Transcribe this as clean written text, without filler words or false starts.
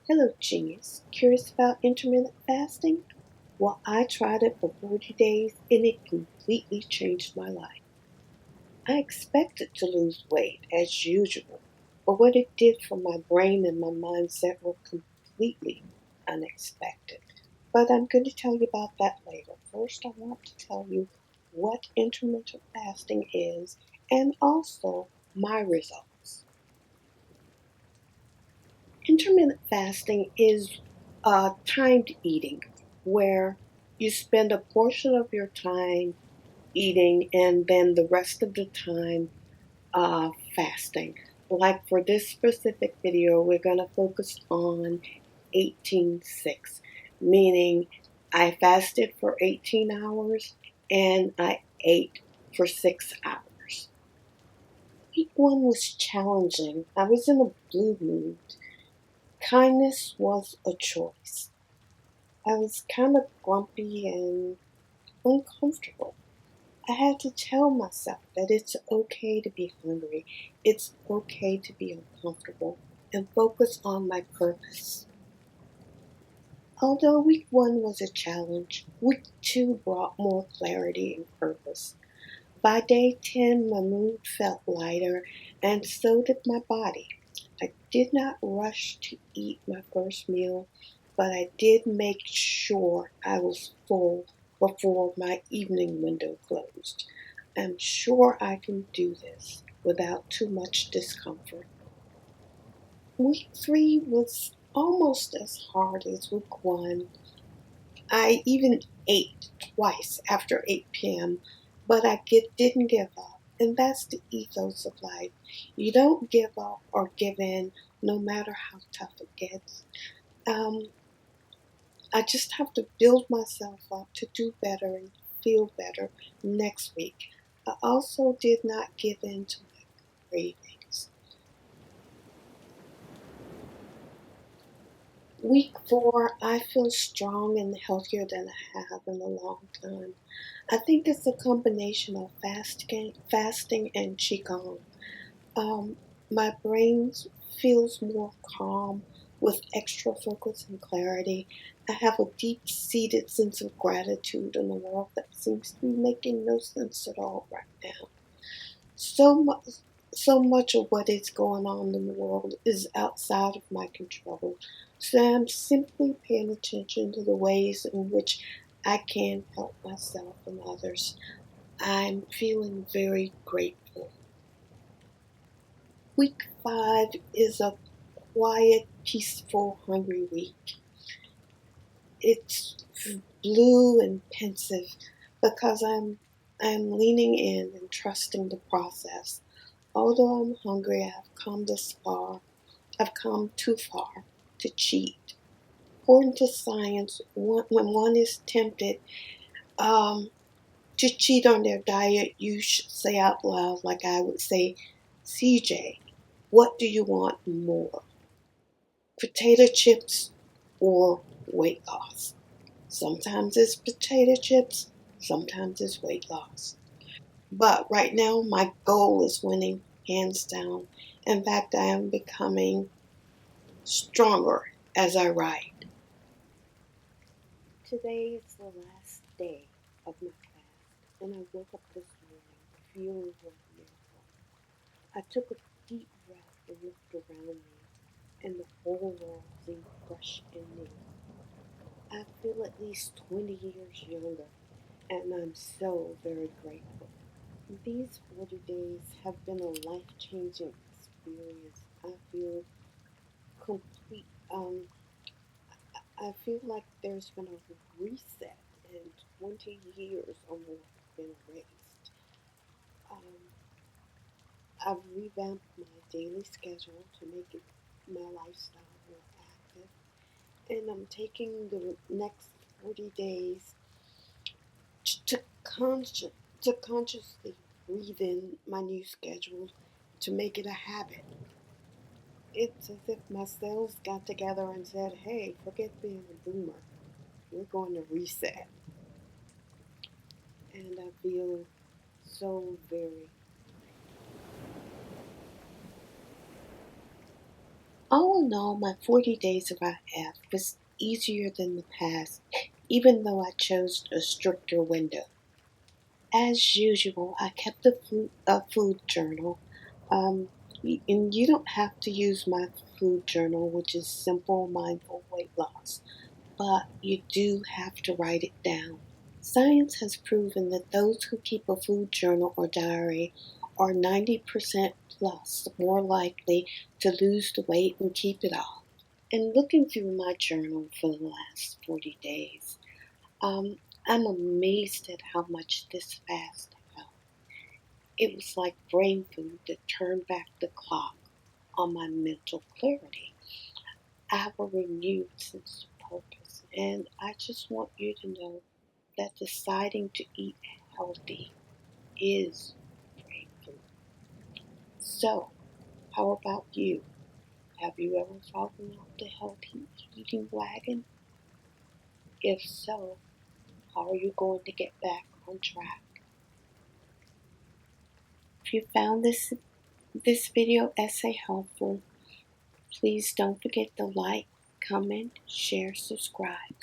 Hello, genius. Curious about intermittent fasting? Well, I tried it for 40 days and it completely changed my life. I expected to lose weight as usual, but what it did for my brain and my mindset were completely unexpected. But I'm going to tell you about that later. First, I want to tell you what intermittent fasting is and also my results. Intermittent fasting is timed eating, where you spend a portion of your time eating and then the rest of the time fasting. Like for this specific video, we're going to focus on 18:6, meaning I fasted for 18 hours and I ate for 6 hours. Week one was challenging. I was in a blue mood. Kindness was a choice. I was kind of grumpy and uncomfortable. I had to tell myself that it's okay to be hungry, it's okay to be uncomfortable, and focus on my purpose. Although week one was a challenge, week two brought more clarity and purpose. By day 10, my mood felt lighter, and so did my body. I did not rush to eat my first meal, but I did make sure I was full before my evening window closed. I'm sure I can do this without too much discomfort. Week three was almost as hard as week one. I even ate twice after 8 p.m., but didn't give up. And that's the ethos of life. You don't give up or give in no matter how tough it gets. Um, I just have to build myself up to do better and feel better next week. I also did not give in to my cravings. Week four, I feel strong and healthier than I have in a long time. I think it's a combination of fasting and qigong. Um, my brain feels more calm with extra focus and clarity. I have a deep-seated sense of gratitude in a world that seems to be making no sense at all right now. So much, so much of what is going on in the world is outside of my control. So I'm simply paying attention to the ways in which I can help myself and others. I'm feeling very grateful. Week five is a quiet, peaceful, hungry week. It's blue and pensive because I'm leaning in and trusting the process. Although I'm hungry, I've come this far. I've come too far to cheat. According to science, when one is tempted um, to cheat on their diet, you should say out loud, like I would say, CJ, what do you want more? Potato chips or weight loss? Sometimes it's potato chips, sometimes it's weight loss. But right now, my goal is winning hands down. In fact, I am becoming stronger as I write. Today is the last day of my fast, and I woke up this morning feeling like a miracle. I took a deep breath and looked around me, and the whole world seemed fresh and new. I feel at least 20 years younger, and I'm so very grateful. These 40 days have been a life-changing experience. I feel complete. I feel like there's been a reset, and 20 years or more have been erased. Um, I've revamped my daily schedule to make my lifestyle more active, and I'm taking the next 40 days to, consci- to consciously breathe in my new schedule to make it a habit. It's as if my cells got together and said, hey, forget being a boomer. We're going to reset. And I feel so very All in all, my 40 days of IF was easier than the past, even though I chose a stricter window. As usual, I kept a food journal. Um, and you don't have to use my food journal, which is simple, mindful weight loss, but you do have to write it down. Science has proven that those who keep a food journal or diary are 90% plus more likely to lose the weight and keep it off. And looking through my journal for the last 40 days, I'm amazed at how much this fast helped. It was like brain food that turned back the clock on my mental clarity. I have a renewed sense of purpose, and I just want you to know that deciding to eat healthy is brain food. So, how about you? Have you ever fallen off the healthy eating wagon? If so, how are you going to get back on track? If you found this video essay helpful, please don't forget to like, comment, share, subscribe.